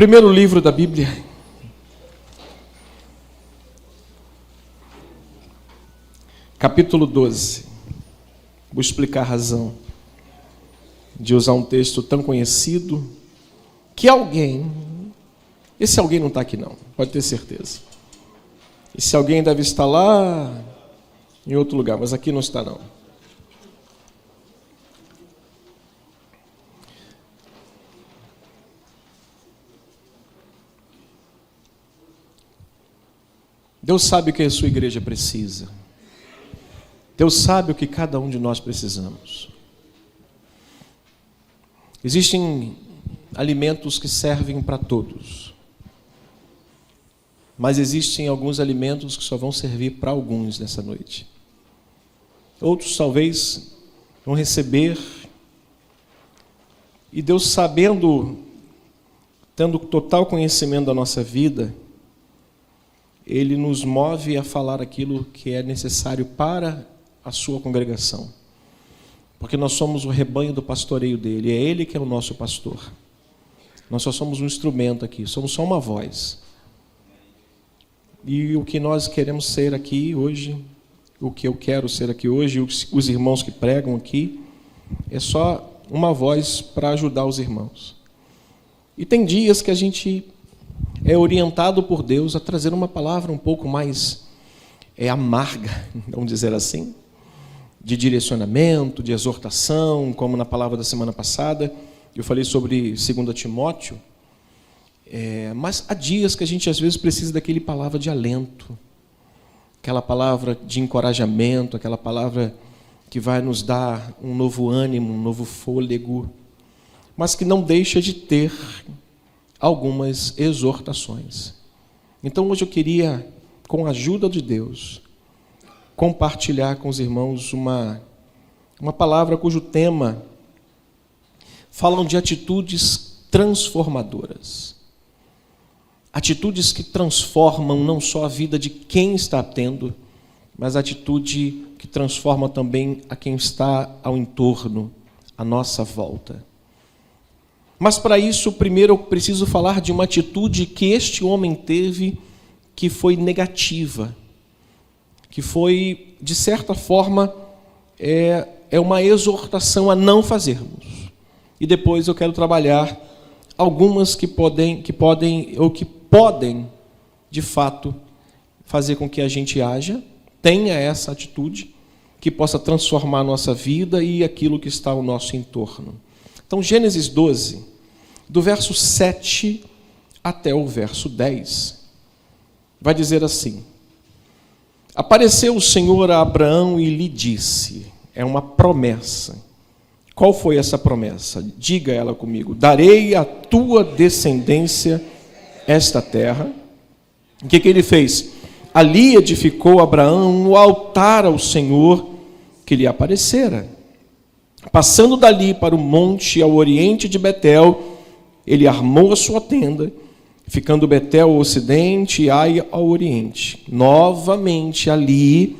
Primeiro livro da Bíblia, capítulo 12. Vou explicar a razão de usar um texto tão conhecido que esse alguém não está aqui não, pode ter certeza. Esse alguém deve estar lá em outro lugar, mas aqui não está não. Deus sabe o que a sua igreja precisa. Deus sabe o que cada um de nós precisamos. Existem alimentos que servem para todos, mas existem alguns alimentos que só vão servir para alguns nessa noite. Outros talvez vão receber, e Deus, sabendo, tendo total conhecimento da nossa vida, Ele nos move a falar aquilo que é necessário para a sua congregação. Porque nós somos o rebanho do pastoreio dele, é ele que é o nosso pastor. Nós só somos um instrumento aqui, somos só uma voz. E o que nós queremos ser aqui hoje, o que eu quero ser aqui hoje, os irmãos que pregam aqui, é só uma voz para ajudar os irmãos. E tem dias que a gente é orientado por Deus a trazer uma palavra um pouco mais amarga, vamos dizer assim, de direcionamento, de exortação, como na palavra da semana passada, eu falei sobre 2 Timóteo, mas há dias que a gente às vezes precisa daquele palavra de alento, aquela palavra de encorajamento, aquela palavra que vai nos dar um novo ânimo, um novo fôlego, mas que não deixa de ter algumas exortações. Então hoje eu queria, com a ajuda de Deus, compartilhar com os irmãos uma palavra cujo tema falam de atitudes transformadoras. Atitudes que transformam não só a vida de quem está tendo, mas a atitude que transforma também a quem está ao entorno, à nossa volta. Mas para isso, primeiro eu preciso falar de uma atitude que este homem teve que foi negativa, que foi, de certa forma, uma exortação a não fazermos. E depois eu quero trabalhar algumas que podem, de fato, fazer com que a gente tenha essa atitude, que possa transformar a nossa vida e aquilo que está ao nosso entorno. Então, Gênesis 12, do verso 7 até o verso 10, vai dizer assim: apareceu o Senhor a Abraão e lhe disse, é uma promessa. Qual foi essa promessa? Diga ela comigo. Darei à tua descendência esta terra. O que ele fez? Ali edificou Abraão um altar ao Senhor que lhe aparecera. Passando dali para o monte ao oriente de Betel, ele armou a sua tenda, ficando Betel ao ocidente e Ai ao oriente. Novamente ali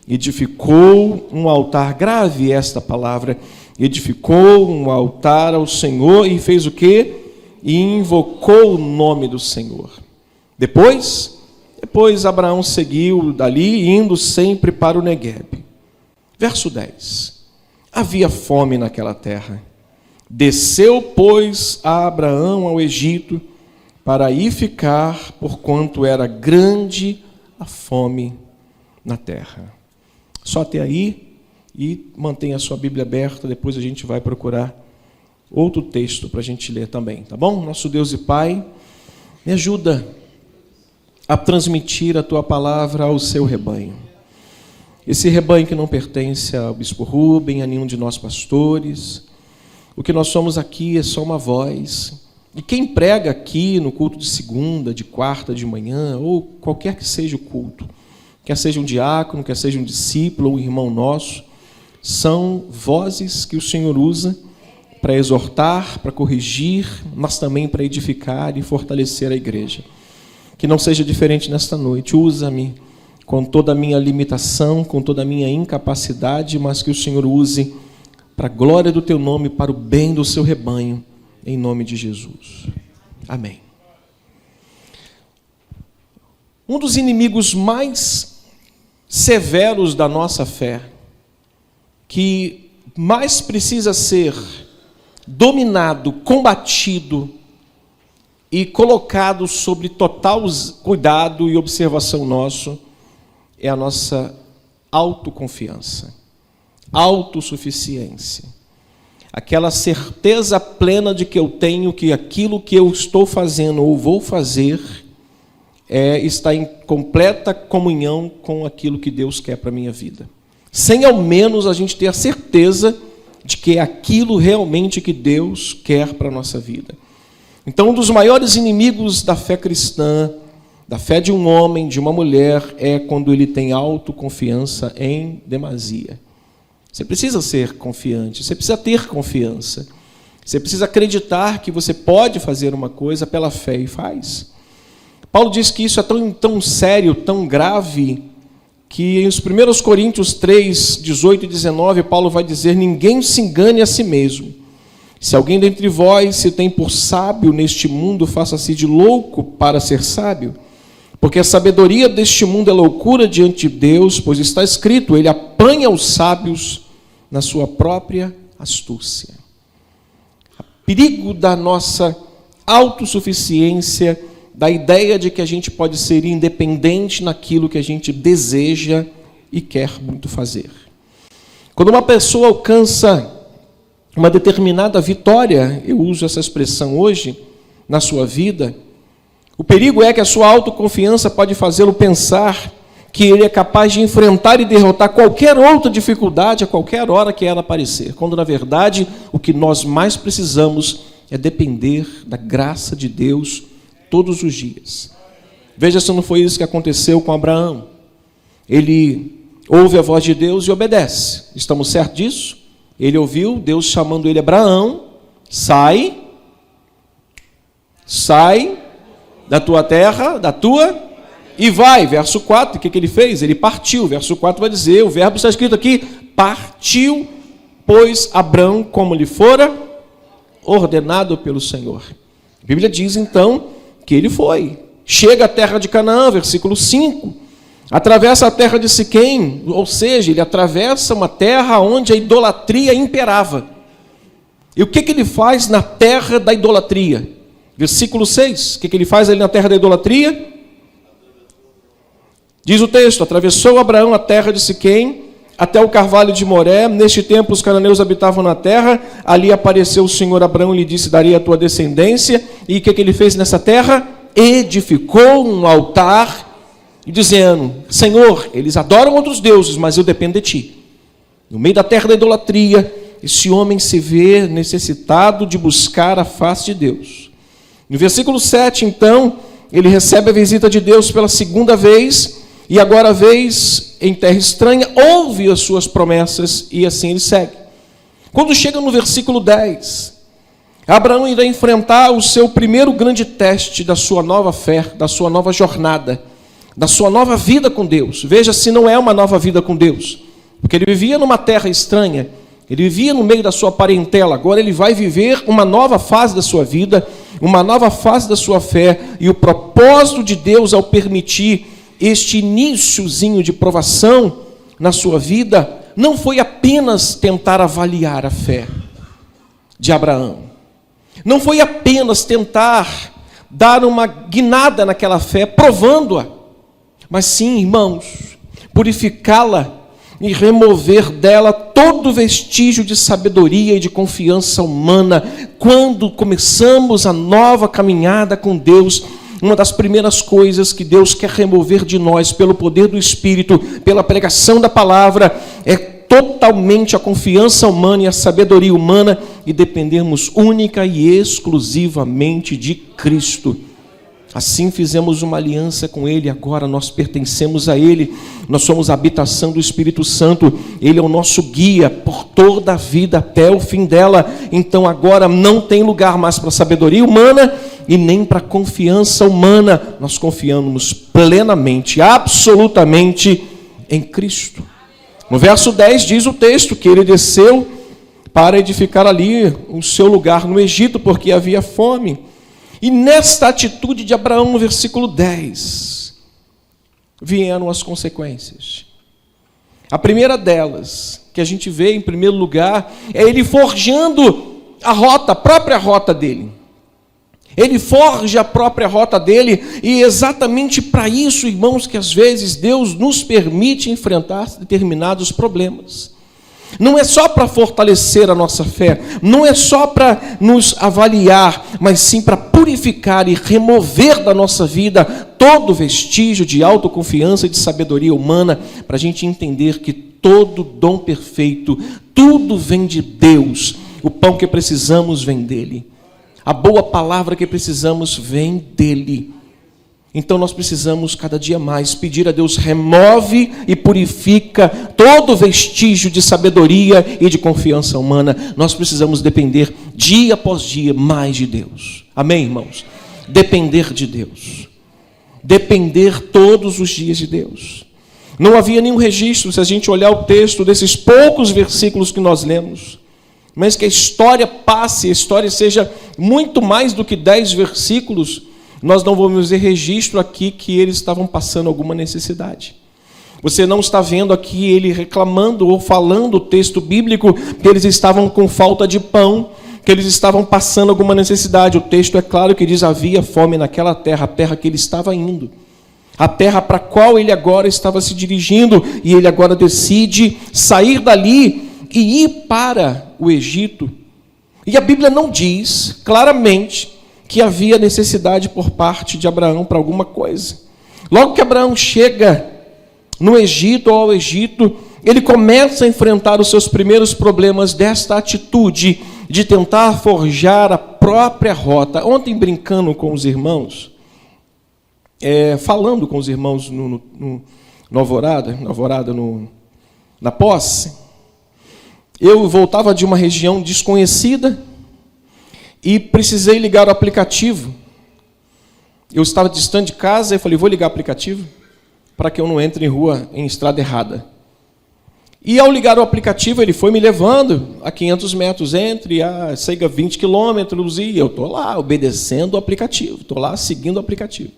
edificou um altar, grave esta palavra, edificou um altar ao Senhor e fez o quê? E invocou o nome do Senhor. Depois Abraão seguiu dali, indo sempre para o Neguebe. Verso 10. Havia fome naquela terra. Desceu, pois, a Abraão ao Egito, para aí ficar, porquanto era grande a fome na terra. Só até aí, e mantenha a sua Bíblia aberta, depois a gente vai procurar outro texto para a gente ler também, tá bom? Nosso Deus e Pai, me ajuda a transmitir a Tua palavra ao seu rebanho. Esse rebanho que não pertence ao Bispo Rubem, a nenhum de nós pastores. O que nós somos aqui é só uma voz. E quem prega aqui no culto de segunda, de quarta, de manhã, ou qualquer que seja o culto, quer seja um diácono, quer seja um discípulo ou um irmão nosso, são vozes que o Senhor usa para exortar, para corrigir, mas também para edificar e fortalecer a igreja. Que não seja diferente nesta noite. Usa-me com toda a minha limitação, com toda a minha incapacidade, mas que o Senhor use para a glória do Teu nome, para o bem do Seu rebanho, em nome de Jesus. Amém. Um dos inimigos mais severos da nossa fé, que mais precisa ser dominado, combatido e colocado sob total cuidado e observação nosso, é a nossa autoconfiança, autossuficiência. Aquela certeza plena de que eu tenho que aquilo que eu estou fazendo ou vou fazer está em completa comunhão com aquilo que Deus quer para a minha vida. Sem ao menos a gente ter a certeza de que é aquilo realmente que Deus quer para a nossa vida. Então, um dos maiores inimigos da fé cristã, da fé de um homem, de uma mulher, é quando ele tem autoconfiança em demasia. Você precisa ser confiante, você precisa ter confiança. Você precisa acreditar que você pode fazer uma coisa pela fé e faz. Paulo diz que isso é tão sério, tão grave, que em 1 Coríntios 3, 18 e 19, Paulo vai dizer: ninguém se engane a si mesmo. Se alguém dentre vós se tem por sábio neste mundo, faça-se de louco para ser sábio. Porque a sabedoria deste mundo é loucura diante de Deus, pois está escrito: ele apanha os sábios na sua própria astúcia. O perigo da nossa autossuficiência, da ideia de que a gente pode ser independente naquilo que a gente deseja e quer muito fazer. Quando uma pessoa alcança uma determinada vitória, eu uso essa expressão hoje, na sua vida, o perigo é que a sua autoconfiança pode fazê-lo pensar que ele é capaz de enfrentar e derrotar qualquer outra dificuldade a qualquer hora que ela aparecer, quando, na verdade, o que nós mais precisamos é depender da graça de Deus todos os dias. Veja se não foi isso que aconteceu com Abraão. Ele ouve a voz de Deus e obedece. Estamos certos disso? Ele ouviu Deus chamando ele: Abraão, sai da tua terra, e vai. Verso 4, o que ele fez? Ele partiu. Verso 4 vai dizer, o verbo está escrito aqui: partiu, pois Abraão como lhe fora ordenado pelo Senhor. A Bíblia diz então que ele foi. Chega à terra de Canaã, versículo 5. Atravessa a terra de Siquém, ou seja, ele atravessa uma terra onde a idolatria imperava. E o que ele faz na terra da idolatria? Versículo 6, o que ele faz ali na terra da idolatria? Diz o texto: atravessou Abraão a terra de Siquém, até o carvalho de Moré. Neste tempo os cananeus habitavam na terra. Ali apareceu o Senhor a Abraão e lhe disse: darei a tua descendência. E o que ele fez nessa terra? Edificou um altar, dizendo: Senhor, eles adoram outros deuses, mas eu dependo de ti. No meio da terra da idolatria, esse homem se vê necessitado de buscar a face de Deus. No versículo 7, então, ele recebe a visita de Deus pela segunda vez, e agora a vez em terra estranha, ouve as suas promessas, e assim ele segue. Quando chega no versículo 10, Abraão irá enfrentar o seu primeiro grande teste da sua nova fé, da sua nova jornada, da sua nova vida com Deus. Veja se não é uma nova vida com Deus, porque ele vivia numa terra estranha, ele vivia no meio da sua parentela. Agora ele vai viver uma nova fase da sua vida, uma nova fase da sua fé, e o propósito de Deus ao permitir este iniciozinho de provação na sua vida não foi apenas tentar avaliar a fé de Abraão, não foi apenas tentar dar uma guinada naquela fé, provando-a, mas sim, irmãos, purificá-la e remover dela todo vestígio de sabedoria e de confiança humana. Quando começamos a nova caminhada com Deus, uma das primeiras coisas que Deus quer remover de nós, pelo poder do Espírito, pela pregação da palavra, é totalmente a confiança humana e a sabedoria humana, e dependermos única e exclusivamente de Cristo. Assim fizemos uma aliança com Ele, agora nós pertencemos a Ele, nós somos a habitação do Espírito Santo, Ele é o nosso guia por toda a vida até o fim dela. Então agora não tem lugar mais para a sabedoria humana e nem para a confiança humana, nós confiamos plenamente, absolutamente em Cristo. No verso 10 diz o texto que ele desceu para edificar ali o seu lugar no Egito, porque havia fome. E nesta atitude de Abraão, no versículo 10, vieram as consequências. A primeira delas, que a gente vê em primeiro lugar, é ele forjando a própria rota dele. Ele forja a própria rota dele, e exatamente para isso, irmãos, que às vezes Deus nos permite enfrentar determinados problemas. Não é só para fortalecer a nossa fé, não é só para nos avaliar, mas sim para purificar e remover da nossa vida todo vestígio de autoconfiança e de sabedoria humana, para a gente entender que todo dom perfeito, tudo vem de Deus. O pão que precisamos vem dele. A boa palavra que precisamos vem dele. Então nós precisamos cada dia mais pedir a Deus, remove e purifica todo vestígio de sabedoria e de confiança humana. Nós precisamos depender dia após dia mais de Deus. Amém, irmãos? Depender de Deus. Depender todos os dias de Deus. Não havia nenhum registro, se a gente olhar o texto desses poucos versículos que nós lemos, mas que a história passe, a história seja muito mais do que 10 versículos, nós não vamos ver registro aqui que eles estavam passando alguma necessidade. Você não está vendo aqui ele reclamando ou falando o texto bíblico que eles estavam com falta de pão, que eles estavam passando alguma necessidade. O texto é claro que diz: havia fome naquela terra, a terra que ele estava indo, a terra para a qual ele agora estava se dirigindo, e ele agora decide sair dali e ir para o Egito. E a Bíblia não diz claramente que havia necessidade por parte de Abraão para alguma coisa. Logo que Abraão chega no Egito ou ao Egito, ele começa a enfrentar os seus primeiros problemas desta atitude de tentar forjar a própria rota. Ontem, brincando com os irmãos, falando com os irmãos no Alvorada, na posse, eu voltava de uma região desconhecida e precisei ligar o aplicativo. Eu estava distante de casa e falei: vou ligar o aplicativo para que eu não entre em estrada errada. E ao ligar o aplicativo, ele foi me levando a 500 metros entre a 20 quilômetros, e eu estou lá obedecendo o aplicativo, estou lá seguindo o aplicativo.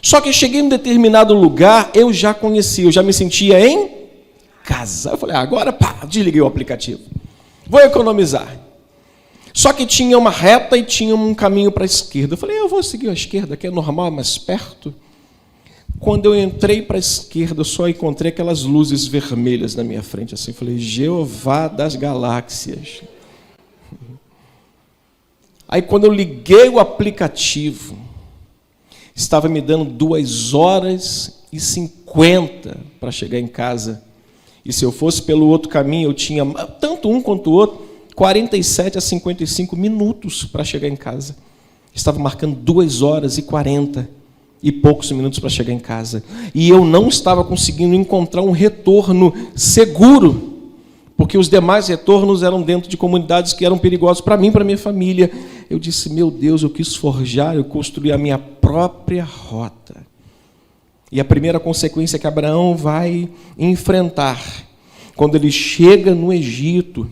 Só que cheguei em um determinado lugar, eu já conhecia, eu já me sentia em casa. Eu falei: agora desliguei o aplicativo, vou economizar. Só que tinha uma reta e tinha um caminho para a esquerda. Eu falei: eu vou seguir a esquerda, que é normal, é mais perto. Quando eu entrei para a esquerda, eu só encontrei aquelas luzes vermelhas na minha frente. Assim, eu falei: Jeová das galáxias. Aí quando eu liguei o aplicativo, estava me dando 2h50 para chegar em casa. E se eu fosse pelo outro caminho, eu tinha, tanto um quanto o outro, 47 a 55 minutos para chegar em casa. Estava marcando 2h40 e poucos minutos para chegar em casa. E eu não estava conseguindo encontrar um retorno seguro, porque os demais retornos eram dentro de comunidades que eram perigosas para mim, para minha família. Eu disse: meu Deus, eu quis forjar, eu construí a minha própria rota. E a primeira consequência que Abraão vai enfrentar, quando ele chega no Egito,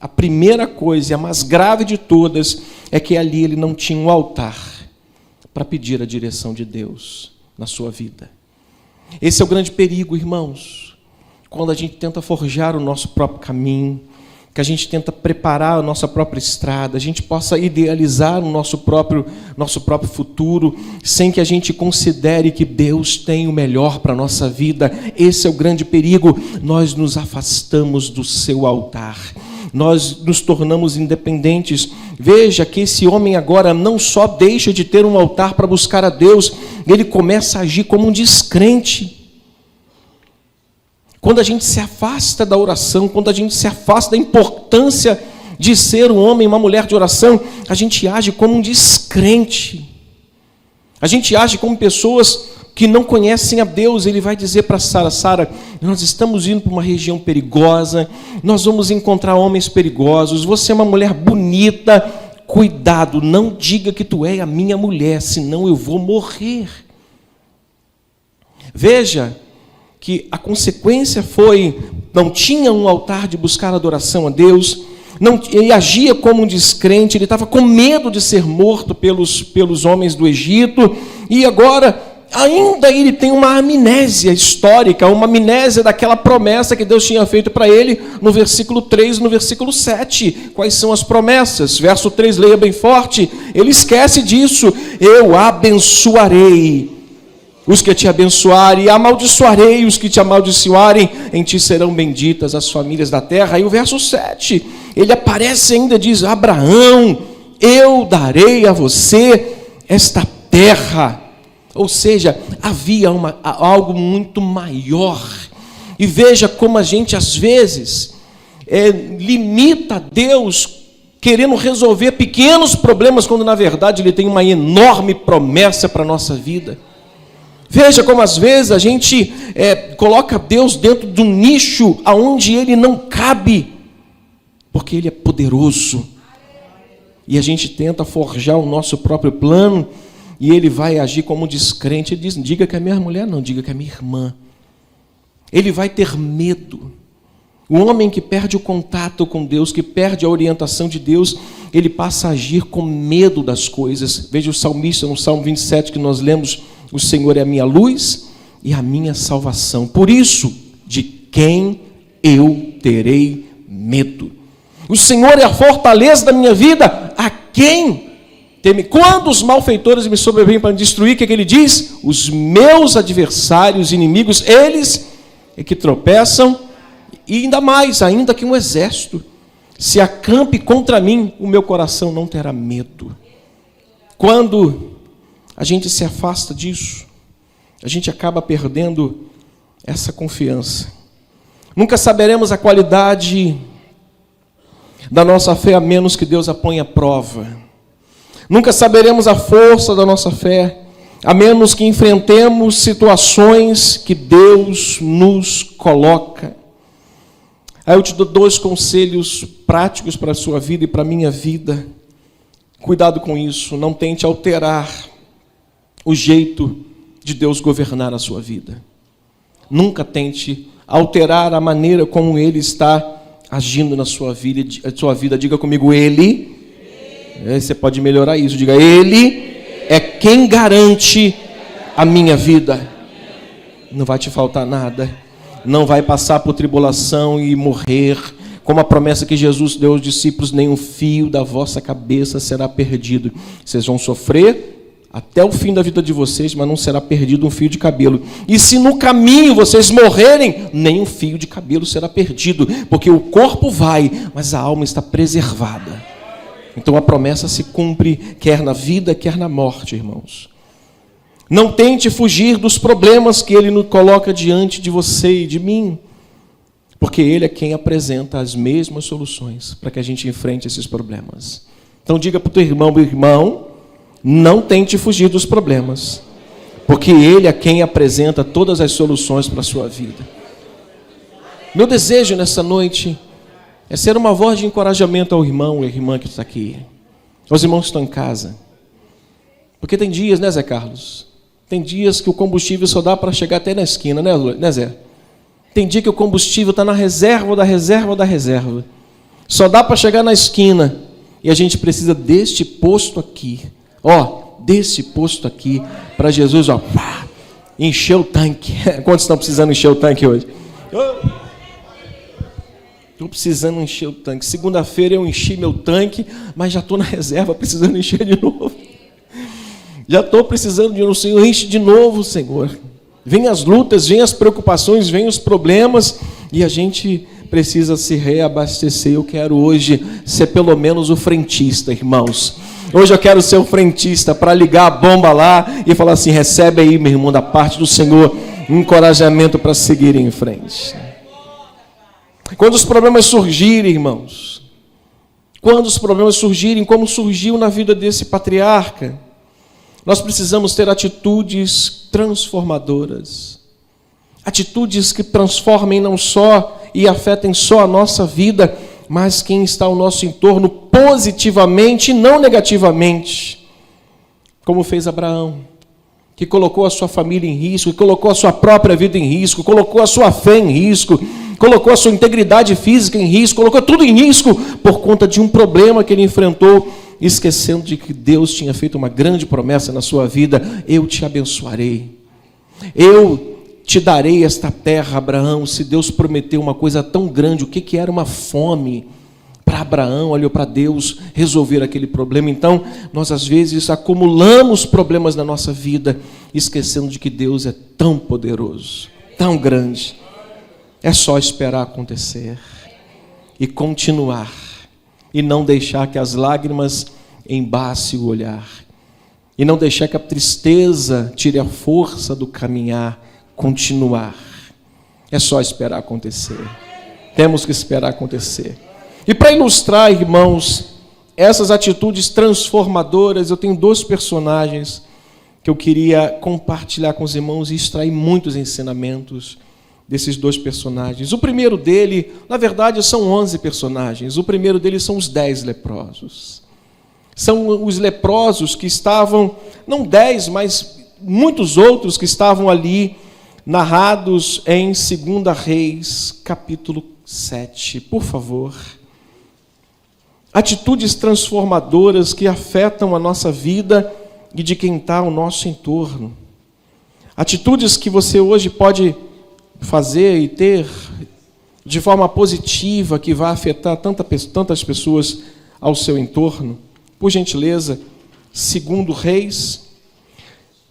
a primeira coisa, e a mais grave de todas, é que ali ele não tinha um altar para pedir a direção de Deus na sua vida. Esse é o grande perigo, irmãos, quando a gente tenta forjar o nosso próprio caminho, que a gente tenta preparar a nossa própria estrada, a gente possa idealizar o nosso próprio futuro, sem que a gente considere que Deus tem o melhor para a nossa vida. Esse é o grande perigo. Nós nos afastamos do seu altar, nós nos tornamos independentes. Veja que esse homem agora não só deixa de ter um altar para buscar a Deus, ele começa a agir como um descrente. Quando a gente se afasta da oração, quando a gente se afasta da importância de ser um homem e uma mulher de oração, a gente age como um descrente. A gente age como pessoas que não conhecem a Deus. Ele vai dizer para Sara: Sara, nós estamos indo para uma região perigosa, nós vamos encontrar homens perigosos, você é uma mulher bonita, cuidado, não diga que tu és a minha mulher, senão eu vou morrer. Veja que a consequência foi: não tinha um altar de buscar adoração a Deus, ele agia como um descrente, ele estava com medo de ser morto pelos homens do Egito, e agora ainda ele tem uma amnésia histórica, uma amnésia daquela promessa que Deus tinha feito para ele no versículo 3, no versículo 7. Quais são as promessas? Verso 3, leia bem forte. Ele esquece disso. Eu abençoarei os que te abençoarem, e amaldiçoarei os que te amaldiçoarem, em ti serão benditas as famílias da terra. E o verso 7, ele aparece ainda, diz: Abraão, eu darei a você esta terra. Ou seja, havia algo muito maior. E veja como a gente às vezes limita Deus querendo resolver pequenos problemas, quando na verdade Ele tem uma enorme promessa para a nossa vida. Veja como às vezes a gente coloca Deus dentro de um nicho aonde Ele não cabe, porque Ele é poderoso. E a gente tenta forjar o nosso próprio plano, e Ele vai agir como descrente. Ele diz: diga que é minha mulher, não, diga que é minha irmã. Ele vai ter medo. O homem que perde o contato com Deus, que perde a orientação de Deus, ele passa a agir com medo das coisas. Veja o salmista no Salmo 27 que nós lemos: o Senhor é a minha luz e a minha salvação. Por isso, de quem eu terei medo? O Senhor é a fortaleza da minha vida, a quem teme? Quando os malfeitores me sobrevêm para me destruir, o que ele diz? Os meus adversários, inimigos, eles é que tropeçam, e ainda mais, ainda que um exército se acampe contra mim, o meu coração não terá medo. Quando a gente se afasta disso, a gente acaba perdendo essa confiança. Nunca saberemos a qualidade da nossa fé a menos que Deus a ponha à prova. Nunca saberemos a força da nossa fé a menos que enfrentemos situações que Deus nos coloca. Aí eu te dou 2 conselhos práticos para a sua vida e para a minha vida. Cuidado com isso, não tente alterar o jeito de Deus governar a sua vida. Nunca tente alterar a maneira como Ele está agindo na sua vida. Diga comigo: Ele. Você pode melhorar isso. Diga: Ele é quem garante a minha vida. Não vai te faltar nada. Não vai passar por tribulação e morrer. Como a promessa que Jesus deu aos discípulos: nenhum fio da vossa cabeça será perdido. Vocês vão sofrer até o fim da vida de vocês, mas não será perdido um fio de cabelo. E se no caminho vocês morrerem, nenhum fio de cabelo será perdido, porque o corpo vai, mas a alma está preservada. Então a promessa se cumpre, quer na vida, quer na morte, irmãos. Não tente fugir dos problemas que Ele nos coloca diante de você e de mim, porque Ele é quem apresenta as mesmas soluções para que a gente enfrente esses problemas. Então diga para o teu irmão: meu irmão, não tente fugir dos problemas, porque Ele é quem apresenta todas as soluções para a sua vida. Meu desejo nessa noite é ser uma voz de encorajamento ao irmão e à irmã que está aqui, aos irmãos que estão em casa. Porque tem dias, né, Zé Carlos? Tem dias que o combustível só dá para chegar até na esquina, né, Zé? Tem dia que o combustível está na reserva da reserva da reserva. Só dá para chegar na esquina. E a gente precisa deste posto aqui. Desse posto aqui, para Jesus, encher o tanque. Quantos estão precisando encher o tanque hoje? Estou precisando encher o tanque. Segunda-feira eu enchi meu tanque, mas já estou na reserva, precisando encher de novo. Já estou precisando de novo. Senhor, enche de novo, Senhor. Vem as lutas, vem as preocupações, vem os problemas, e a gente precisa se reabastecer. Eu quero hoje ser pelo menos o frentista, irmãos. Hoje eu quero ser o frentista para ligar a bomba lá e falar assim: recebe aí, meu irmão, da parte do Senhor, um encorajamento para seguir em frente. Quando os problemas surgirem, irmãos, quando os problemas surgirem, como surgiu na vida desse patriarca, nós precisamos ter atitudes transformadoras. Atitudes que transformem não só e afetem só a nossa vida, mas quem está ao nosso entorno positivamente e não negativamente. Como fez Abraão, que colocou a sua família em risco, que colocou a sua própria vida em risco, colocou a sua fé em risco, colocou a sua integridade física em risco, colocou tudo em risco por conta de um problema que ele enfrentou, esquecendo de que Deus tinha feito uma grande promessa na sua vida: eu te abençoarei. Eu te darei esta terra, Abraão. Se Deus prometeu uma coisa tão grande, o que era uma fome para Abraão? Olhou para Deus resolver aquele problema. Então, nós às vezes acumulamos problemas na nossa vida, esquecendo de que Deus é tão poderoso, tão grande. É só esperar acontecer e continuar, e não deixar que as lágrimas embace o olhar, e não deixar que a tristeza tire a força do caminhar. Continuar. É só esperar acontecer. Temos que esperar acontecer. E para ilustrar, irmãos, essas atitudes transformadoras, eu tenho 2 personagens que eu queria compartilhar com os irmãos e extrair muitos ensinamentos desses 2 personagens. O primeiro dele, na verdade, são 11 personagens. O primeiro deles são os 10 leprosos. São os leprosos que estavam, não 10, mas muitos outros que estavam ali, narrados em 2 Reis, capítulo 7. Por favor. Atitudes transformadoras que afetam a nossa vida e de quem está ao nosso entorno. Atitudes que você hoje pode fazer e ter de forma positiva, que vai afetar tantas pessoas ao seu entorno. Por gentileza, 2 Reis.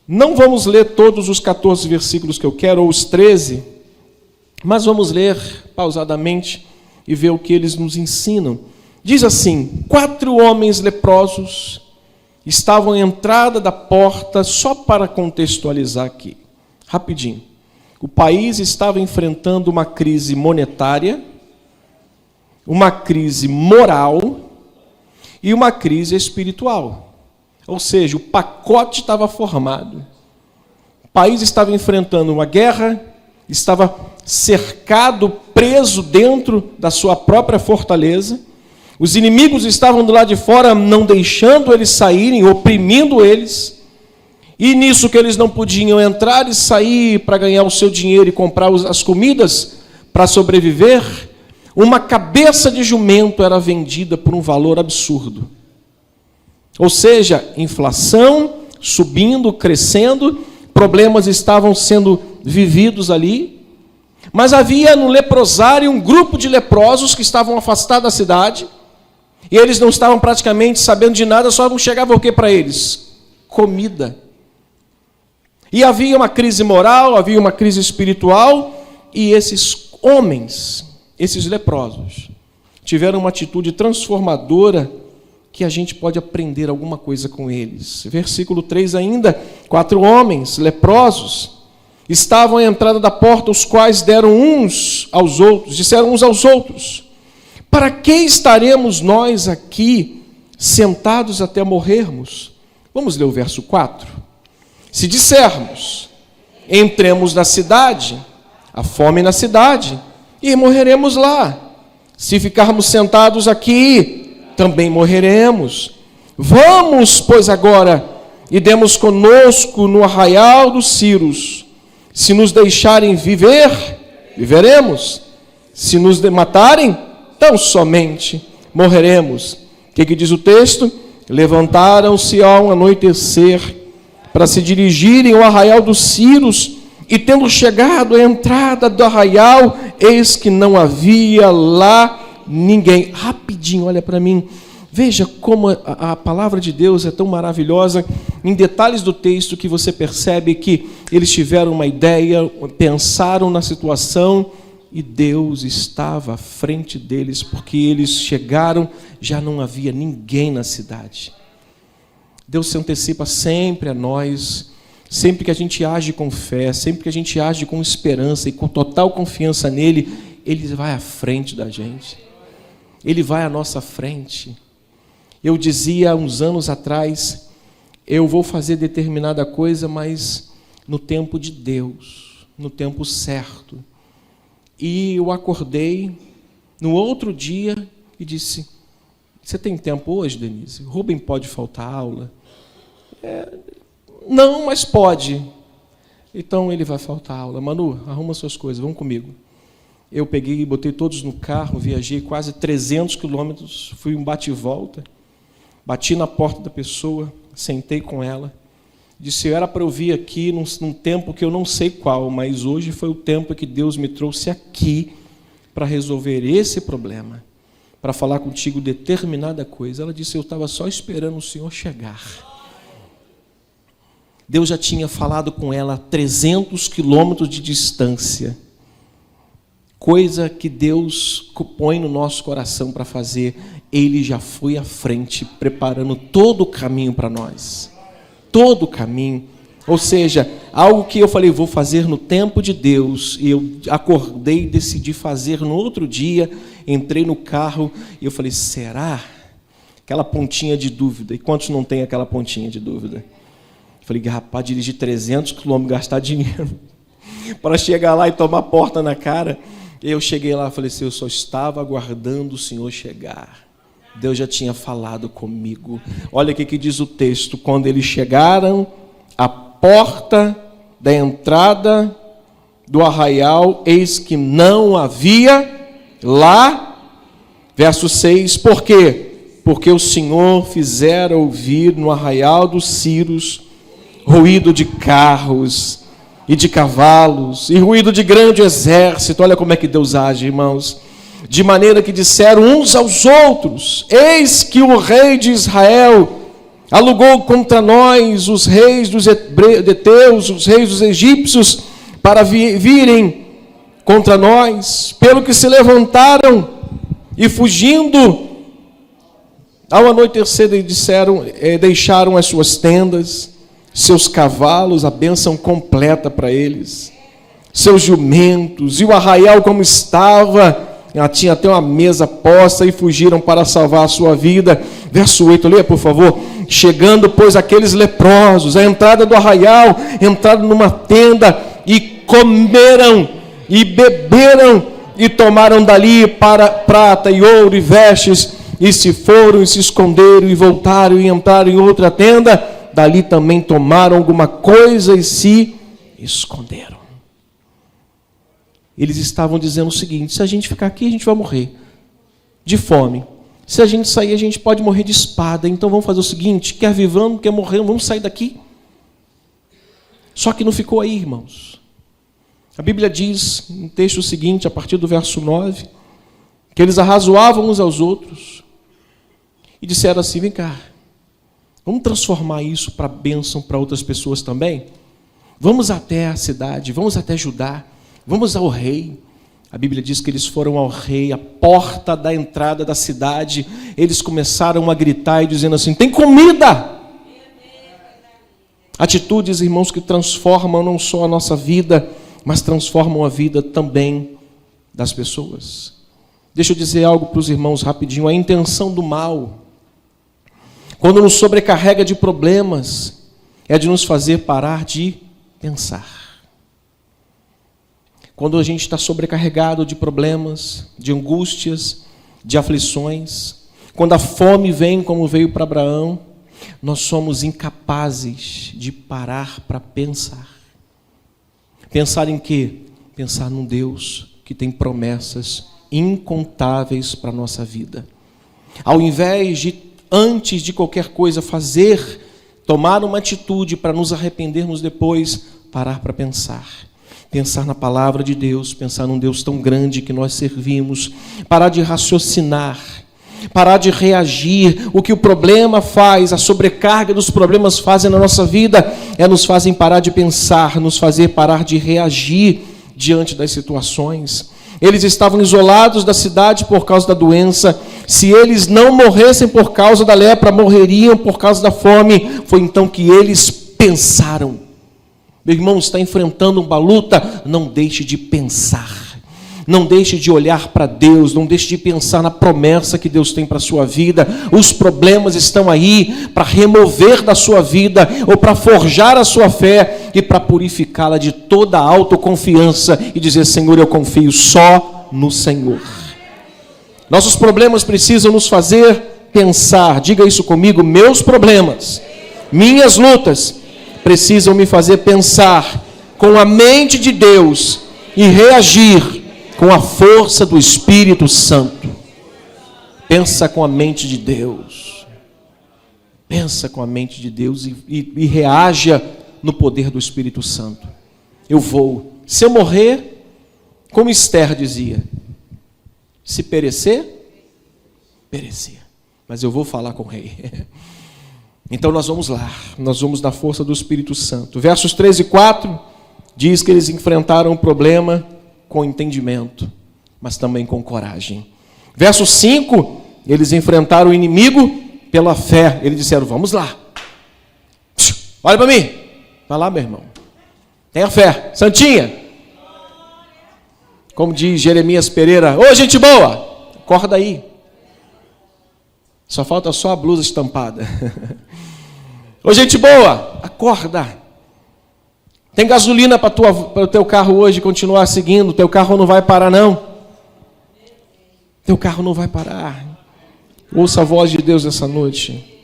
Não vamos ler todos os 14 versículos que eu quero, ou os 13, mas vamos ler pausadamente e ver o que eles nos ensinam. Diz assim: 4 homens leprosos estavam à entrada da porta, só para contextualizar aqui, rapidinho. O país estava enfrentando uma crise monetária, uma crise moral e uma crise espiritual. Ou seja, o pacote estava formado. O país estava enfrentando uma guerra, estava cercado, preso dentro da sua própria fortaleza. Os inimigos estavam do lado de fora, não deixando eles saírem, oprimindo eles. E nisso que eles não podiam entrar e sair para ganhar o seu dinheiro e comprar as comidas para sobreviver, uma cabeça de jumento era vendida por um valor absurdo. Ou seja, inflação subindo, crescendo, problemas estavam sendo vividos ali, mas havia no leprosário um grupo de leprosos que estavam afastados da cidade, e eles não estavam praticamente sabendo de nada, só não chegava o que para eles? Comida. E havia uma crise moral, havia uma crise espiritual, e esses homens, esses leprosos, tiveram uma atitude transformadora que a gente pode aprender alguma coisa com eles. Versículo 3 ainda: 4 homens leprosos estavam à entrada da porta, os quais disseram uns aos outros: para que estaremos nós aqui sentados até morrermos? Vamos ler o verso 4. Se dissermos, entremos na cidade, há fome na cidade, e morreremos lá. Se ficarmos sentados aqui, também morreremos. Vamos, pois, agora, e demos conosco no arraial dos Círios. Se nos deixarem viver, viveremos. Se nos matarem, tão somente morreremos. O que diz o texto? Levantaram-se ao anoitecer para se dirigirem ao arraial dos Círios, e tendo chegado à entrada do arraial, eis que não havia lá ninguém. Rapidinho, olha para mim. Veja como a palavra de Deus é tão maravilhosa, em detalhes do texto, que você percebe que eles tiveram uma ideia, pensaram na situação, e Deus estava à frente deles, porque eles chegaram, já não havia ninguém na cidade. Deus se antecipa sempre a nós, sempre que a gente age com fé, sempre que a gente age com esperança e com total confiança nele, ele vai à frente da gente. Ele vai à nossa frente. Eu dizia há uns anos atrás, eu vou fazer determinada coisa, mas no tempo de Deus, no tempo certo. E eu acordei no outro dia e disse: você tem tempo hoje, Denise? Rubem pode faltar aula? Não, mas pode. Então ele vai faltar aula. Manu, arruma suas coisas, vamos comigo. Eu peguei e botei todos no carro, viajei quase 300 quilômetros, fui um bate e volta, bati na porta da pessoa, sentei com ela Disse, era para eu vir aqui num tempo que eu não sei qual, mas hoje foi o tempo que Deus me trouxe aqui para resolver esse problema, para falar contigo determinada coisa. Ela disse, eu estava só esperando o Senhor chegar. Deus já tinha falado com ela a 300 quilômetros de distância, coisa que Deus põe no nosso coração para fazer. Ele já foi à frente, preparando todo o caminho para nós. Todo o caminho. Ou seja, algo que eu falei, vou fazer no tempo de Deus, e eu acordei e decidi fazer no outro dia. Entrei no carro e eu falei, será? Aquela pontinha de dúvida. E quantos não tem aquela pontinha de dúvida? Eu falei, rapaz, dirigir 300 quilômetros, gastar dinheiro para chegar lá e tomar porta na cara. Eu cheguei lá e falei assim, eu só estava aguardando o Senhor chegar. Deus já tinha falado comigo. Olha o que diz o texto. Quando eles chegaram à porta da entrada do arraial, eis que não havia lá. Verso 6, por quê? Porque o Senhor fizera ouvir no arraial dos Círios ruído de carros e de cavalos, e ruído de grande exército. Olha como é que Deus age, irmãos. De maneira que disseram uns aos outros, eis que o rei de Israel alugou contra nós os reis dos heteus, os reis dos egípcios, para virem contra nós, pelo que se levantaram e fugindo, ao anoitecer deixaram as suas tendas, seus cavalos, a bênção completa para eles, seus jumentos, e o arraial como estava, tinha até uma mesa posta, e fugiram para salvar a sua vida. Verso 8, leia por favor. Chegando, pois, aqueles leprosos, à entrada do arraial, entraram numa tenda, e comeram, e beberam, e tomaram dali para prata e ouro e vestes, e se foram, e se esconderam, e voltaram, e entraram em outra tenda. Dali também tomaram alguma coisa e se esconderam. Eles estavam dizendo o seguinte, se a gente ficar aqui, a gente vai morrer de fome. Se a gente sair, a gente pode morrer de espada. Então vamos fazer o seguinte, quer vivamos, quer morremos, vamos sair daqui. Só que não ficou aí, irmãos. A Bíblia diz, no texto seguinte, a partir do verso 9, que eles arrazoavam uns aos outros e disseram assim, vem cá, vamos transformar isso para bênção para outras pessoas também? Vamos até a cidade, vamos até Judá, vamos ao rei. A Bíblia diz que eles foram ao rei, à porta da entrada da cidade. Eles começaram a gritar e dizendo assim, tem comida! Atitudes, irmãos, que transformam não só a nossa vida, mas transformam a vida também das pessoas. Deixa eu dizer algo para os irmãos rapidinho. A intenção do mal, quando nos sobrecarrega de problemas, é de nos fazer parar de pensar. Quando a gente está sobrecarregado de problemas, de angústias, de aflições, quando a fome vem como veio para Abraão, nós somos incapazes de parar para pensar. Pensar em quê? Pensar num Deus que tem promessas incontáveis para a nossa vida. Ao invés de, antes de qualquer coisa, tomar uma atitude para nos arrependermos depois, parar para pensar. Pensar na palavra de Deus, pensar num Deus tão grande que nós servimos, parar de raciocinar, parar de reagir. O que o problema faz, a sobrecarga dos problemas fazem na nossa vida, nos fazem parar de pensar, nos fazer parar de reagir diante das situações. Eles estavam isolados da cidade por causa da doença. Se eles não morressem por causa da lepra, morreriam por causa da fome. Foi então que eles pensaram. Meu irmão, está enfrentando uma luta, não deixe de pensar. Não deixe de olhar para Deus, não deixe de pensar na promessa que Deus tem para a sua vida. Os problemas estão aí para remover da sua vida, ou para forjar a sua fé e para purificá-la de toda a autoconfiança e dizer, Senhor, eu confio só no Senhor. Nossos problemas precisam nos fazer pensar. Diga isso comigo, meus problemas, minhas lutas, precisam me fazer pensar com a mente de Deus e reagir com a força do Espírito Santo. Pensa com a mente de Deus. Pensa com a mente de Deus e reaja no poder do Espírito Santo. Eu vou. Se eu morrer, como Esther dizia, se perecer, perecer. Mas eu vou falar com o rei. Então nós vamos lá. Nós vamos na força do Espírito Santo. Versos 3 e 4 diz que eles enfrentaram o problema com entendimento, mas também com coragem. Verso 5, eles enfrentaram o inimigo pela fé. Eles disseram, vamos lá. Olha para mim. Vai lá, meu irmão. Tenha fé. Santinha. Como diz Jeremias Pereira, ô gente boa, acorda aí. Só falta só a blusa estampada. Ô gente boa, acorda. Tem gasolina para o teu carro hoje continuar seguindo. Teu carro não vai parar não. Teu carro não vai parar. Ouça a voz de Deus essa noite.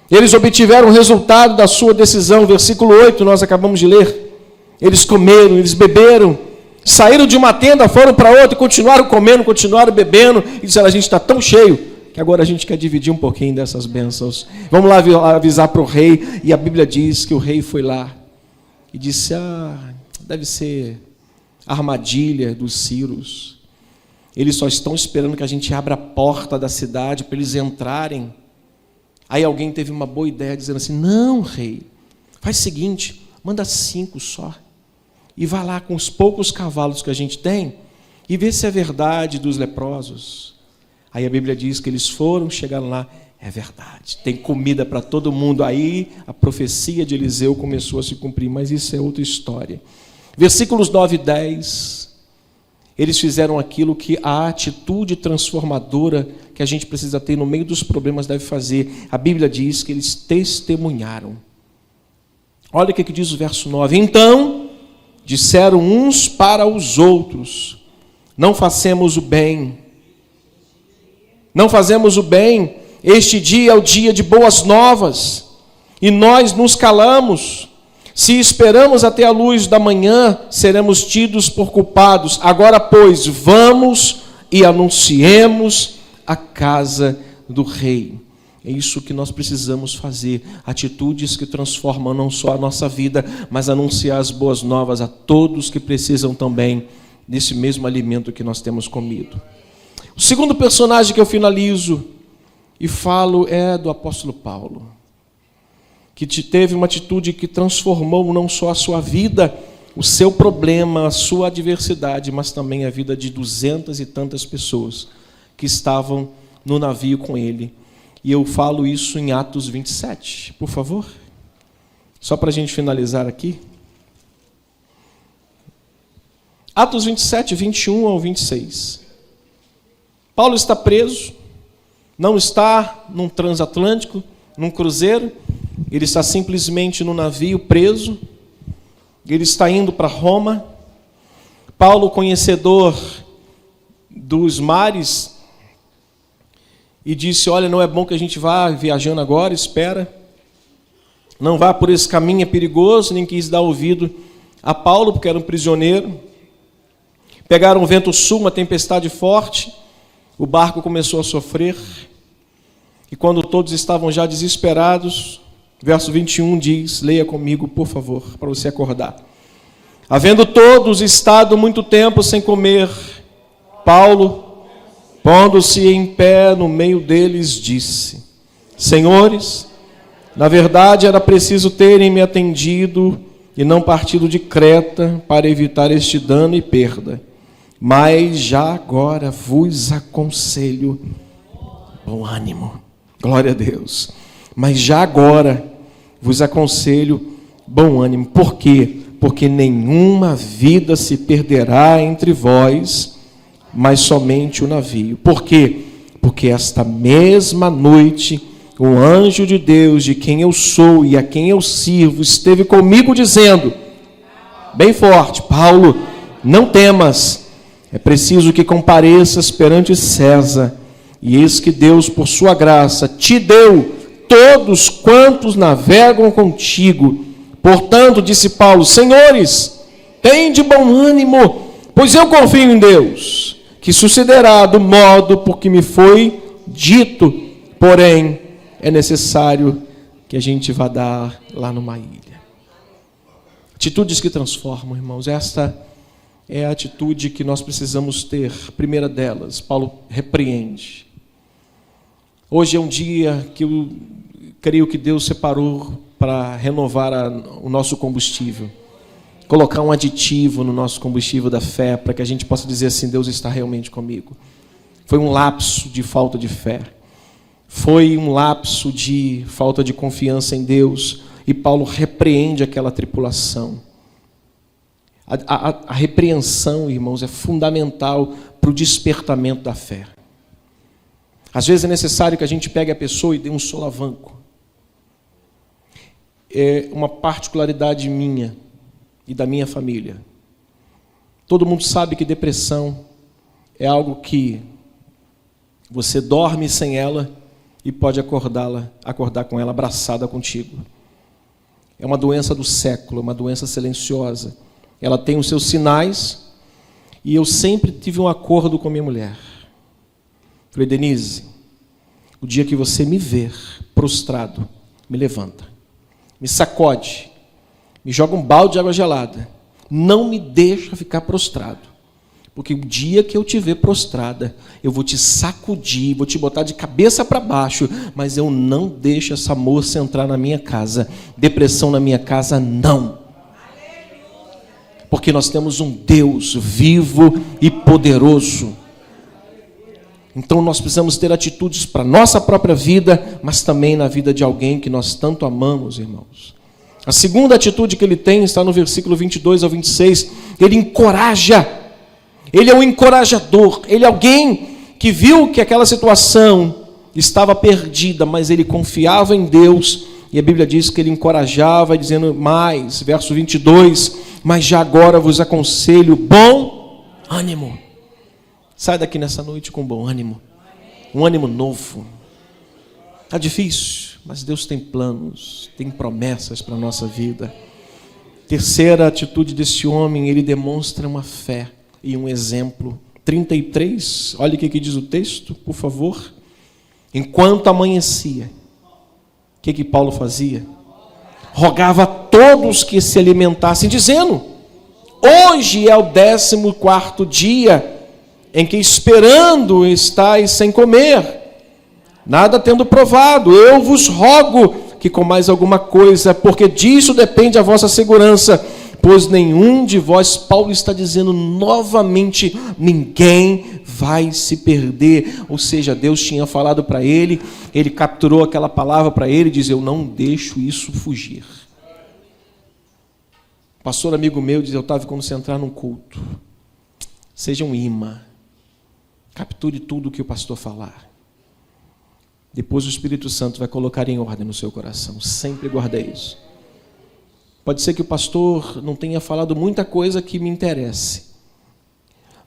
Eles obtiveram o resultado da sua decisão. Versículo 8, nós acabamos de ler. Eles comeram, eles beberam. Saíram de uma tenda, foram para outra, continuaram comendo, continuaram bebendo. E disseram, a gente está tão cheio que agora a gente quer dividir um pouquinho dessas bênçãos. Vamos lá avisar para o rei. E a Bíblia diz que o rei foi lá e disse, deve ser armadilha dos Círios. Eles só estão esperando que a gente abra a porta da cidade para eles entrarem. Aí alguém teve uma boa ideia, dizendo assim, não, rei, faz o seguinte, manda 5 só. E vá lá com os poucos cavalos que a gente tem e vê se é verdade dos leprosos. Aí a Bíblia diz que eles foram, chegaram lá, é verdade, tem comida para todo mundo. Aí a profecia de Eliseu começou a se cumprir, mas isso é outra história. Versículos 9 e 10, eles fizeram aquilo que a atitude transformadora que a gente precisa ter no meio dos problemas deve fazer. A Bíblia diz que eles testemunharam. Olha o que diz o verso 9. Então, disseram uns para os outros, não fazemos o bem. Não fazemos o bem. Este dia é o dia de boas novas. E nós nos calamos. Se esperamos até a luz da manhã, seremos tidos por culpados. Agora, pois, vamos e anunciemos a casa do rei. É isso que nós precisamos fazer. Atitudes que transformam não só a nossa vida, mas anunciar as boas novas a todos que precisam também desse mesmo alimento que nós temos comido. O segundo personagem que eu finalizo e falo é do apóstolo Paulo, que teve uma atitude que transformou não só a sua vida, o seu problema, a sua adversidade, mas também a vida de 200 e tantas pessoas que estavam no navio com ele. E eu falo isso em Atos 27, por favor. Só para a gente finalizar aqui. Atos 27, 21 ao 26. Paulo está preso, não está num transatlântico, num cruzeiro, ele está simplesmente no navio preso, ele está indo para Roma. Paulo, conhecedor dos mares, e disse, olha, não é bom que a gente vá viajando agora, espera, não vá por esse caminho, é perigoso, nem quis dar ouvido a Paulo, porque era um prisioneiro. Pegaram um vento sul, uma tempestade forte, o barco começou a sofrer, e quando todos estavam já desesperados, verso 21 diz, leia comigo, por favor, para você acordar. Havendo todos estado muito tempo sem comer, Paulo, pondo-se em pé no meio deles, disse, senhores, na verdade era preciso terem me atendido e não partido de Creta para evitar este dano e perda. Mas já agora vos aconselho, bom ânimo, glória a Deus. Mas já agora vos aconselho, bom ânimo. Por quê? Porque nenhuma vida se perderá entre vós, mas somente o navio. Por quê? Porque esta mesma noite, o anjo de Deus, de quem eu sou e a quem eu sirvo, esteve comigo dizendo, bem forte, Paulo, não temas, é preciso que compareças perante César, e eis que Deus, por sua graça, te deu todos quantos navegam contigo. Portanto, disse Paulo, senhores, tende bom ânimo, pois eu confio em Deus, que sucederá do modo por que me foi dito, porém, é necessário que a gente vai dar lá numa ilha. Atitudes que transformam, irmãos. Esta é a atitude que nós precisamos ter. A primeira delas, Paulo repreende. Hoje é um dia que eu creio que Deus separou para renovar o nosso combustível. Colocar um aditivo no nosso combustível da fé, para que a gente possa dizer assim, Deus está realmente comigo. Foi um lapso de falta de fé. Foi um lapso de falta de confiança em Deus. E Paulo repreende aquela tripulação. A repreensão, irmãos, é fundamental para o despertamento da fé. Às vezes é necessário que a gente pegue a pessoa e dê um solavanco. É uma particularidade minha e da minha família. Todo mundo sabe que depressão é algo que você dorme sem ela e pode acordar com ela abraçada contigo. É uma doença do século, uma doença silenciosa. Ela tem os seus sinais e eu sempre tive um acordo com minha mulher. Falei, Denise, o dia que você me ver prostrado, me levanta, me sacode, me joga um balde de água gelada, não me deixa ficar prostrado, porque o dia que eu te ver prostrada, eu vou te sacudir, vou te botar de cabeça para baixo, mas eu não deixo essa moça entrar na minha casa, depressão na minha casa, não, porque nós temos um Deus vivo e poderoso. Então nós precisamos ter atitudes para a nossa própria vida, mas também na vida de alguém que nós tanto amamos, irmãos. A segunda atitude que ele tem está no versículo 22 ao 26. Ele encoraja. Ele é um encorajador. Ele é alguém que viu que aquela situação estava perdida, mas ele confiava em Deus. E a Bíblia diz que ele encorajava, dizendo mais, verso 22, mas já agora vos aconselho bom ânimo. Sai daqui nessa noite com bom ânimo. Um ânimo novo. Está difícil, mas Deus tem planos, tem promessas para a nossa vida. Terceira atitude desse homem, ele demonstra uma fé e um exemplo. 33, olha o que diz o texto, por favor. Enquanto amanhecia, o que Paulo fazia? Rogava a todos que se alimentassem, dizendo, hoje é o 14º dia, em que esperando estáis sem comer, nada tendo provado, eu vos rogo que comais alguma coisa, porque disso depende a vossa segurança, pois nenhum de vós, Paulo está dizendo novamente, ninguém vai se perder, ou seja, Deus tinha falado para ele, ele capturou aquela palavra para ele, diz, eu não deixo isso fugir. Pastor amigo meu diz, Otávio, quando você entrar num culto, seja um imã, capture tudo o que o pastor falar. Depois o Espírito Santo vai colocar em ordem no seu coração. Sempre guardei isso. Pode ser que o pastor não tenha falado muita coisa que me interesse.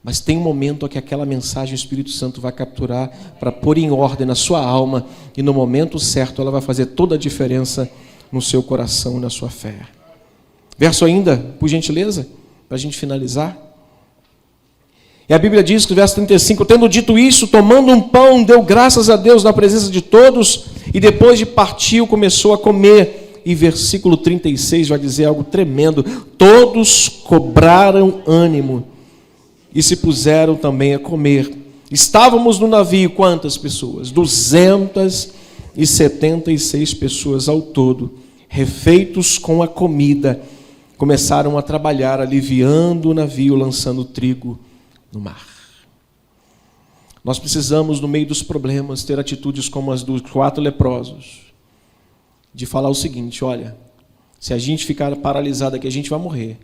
Mas tem um momento em que aquela mensagem o Espírito Santo vai capturar para pôr em ordem na sua alma. E no momento certo ela vai fazer toda a diferença no seu coração e na sua fé. Verso ainda, por gentileza, para a gente finalizar. E a Bíblia diz que no verso 35, tendo dito isso, tomando um pão, deu graças a Deus na presença de todos, e depois de partiu, começou a comer. E versículo 36 vai dizer algo tremendo, todos cobraram ânimo, e se puseram também a comer. Estávamos no navio, quantas pessoas? 276 pessoas ao todo, refeitos com a comida, começaram a trabalhar, aliviando o navio, lançando trigo no mar. Nós precisamos, no meio dos problemas, ter atitudes como as dos 4 leprosos, de falar o seguinte, olha, se a gente ficar paralisado aqui, a gente vai morrer.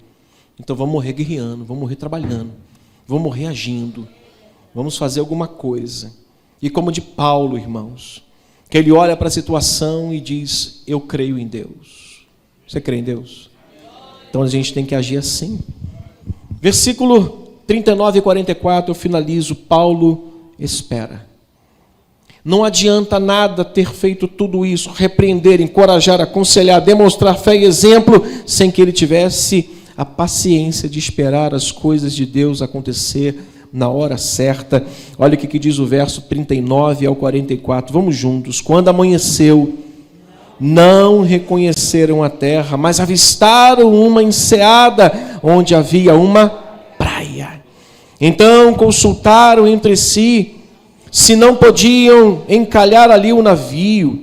Então vamos morrer guerreando, vamos morrer trabalhando, vamos morrer agindo, vamos fazer alguma coisa. E como de Paulo, irmãos, que ele olha para a situação e diz, eu creio em Deus. Você crê em Deus? Então a gente tem que agir assim. Versículo 39 e 44, eu finalizo, Paulo espera. Não adianta nada ter feito tudo isso, repreender, encorajar, aconselhar, demonstrar fé e exemplo, sem que ele tivesse a paciência de esperar as coisas de Deus acontecer na hora certa. Olha o que diz o verso 39 ao 44, vamos juntos. Quando amanheceu, não reconheceram a terra, mas avistaram uma enseada onde havia uma praia. Então consultaram entre si se não podiam encalhar ali o navio.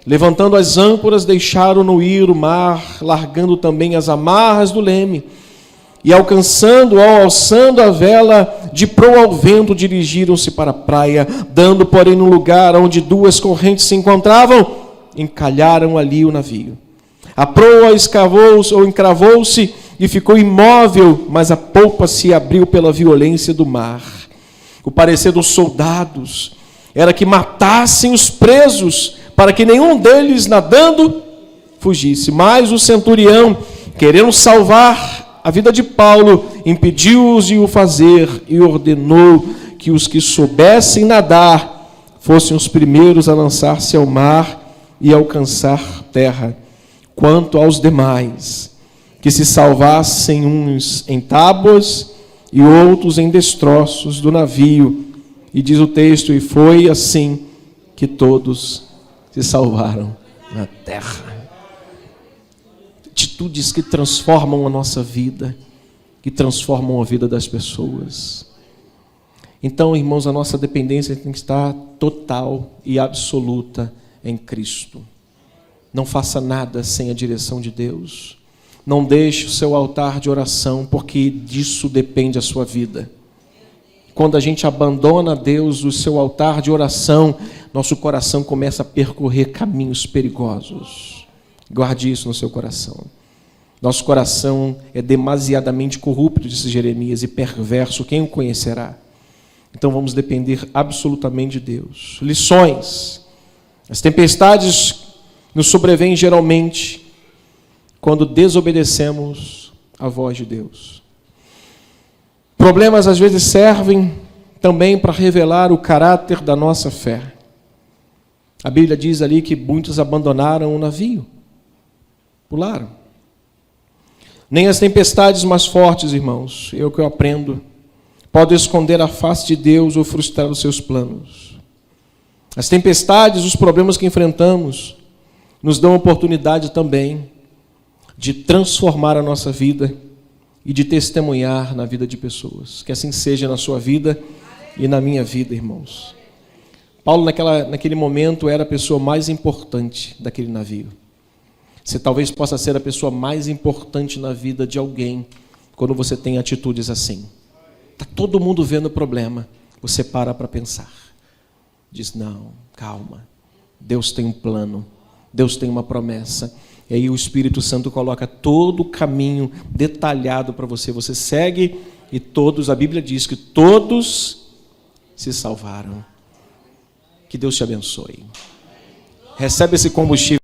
Levantando as âncoras, deixaram-no ir o mar, largando também as amarras do leme. E alçando a vela de proa ao vento, dirigiram-se para a praia, dando, porém, no lugar onde duas correntes se encontravam, encalharam ali o navio. A proa encravou-se e ficou imóvel, mas a polpa se abriu pela violência do mar. O parecer dos soldados era que matassem os presos, para que nenhum deles, nadando, fugisse. Mas o centurião, querendo salvar a vida de Paulo, impediu-os de o fazer e ordenou que os que soubessem nadar fossem os primeiros a lançar-se ao mar e alcançar terra. Quanto aos demais, que se salvassem uns em tábuas e outros em destroços do navio. E diz o texto, e foi assim que todos se salvaram na terra. Atitudes que transformam a nossa vida, que transformam a vida das pessoas. Então, irmãos, a nossa dependência tem que estar total e absoluta em Cristo. Não faça nada sem a direção de Deus. Não deixe o seu altar de oração, porque disso depende a sua vida. Quando a gente abandona Deus, o seu altar de oração, nosso coração começa a percorrer caminhos perigosos. Guarde isso no seu coração. Nosso coração é demasiadamente corrupto, disse Jeremias, e perverso, quem o conhecerá? Então vamos depender absolutamente de Deus. Lições. As tempestades nos sobrevêm geralmente quando desobedecemos a voz de Deus. Problemas às vezes servem também para revelar o caráter da nossa fé. A Bíblia diz ali que muitos abandonaram o navio, pularam. Nem as tempestades mais fortes, irmãos, é o que eu aprendo, podem esconder a face de Deus ou frustrar os seus planos. As tempestades, os problemas que enfrentamos, nos dão a oportunidade também de transformar a nossa vida e de testemunhar na vida de pessoas. Que assim seja na sua vida e na minha vida, irmãos. Paulo, naquele momento, era a pessoa mais importante daquele navio. Você talvez possa ser a pessoa mais importante na vida de alguém quando você tem atitudes assim. Está todo mundo vendo o problema. Você para pensar. Diz, não, calma. Deus tem um plano. Deus tem uma promessa. E aí o Espírito Santo coloca todo o caminho detalhado para você. Você segue e todos, a Bíblia diz que todos se salvaram. Que Deus te abençoe. Recebe esse combustível.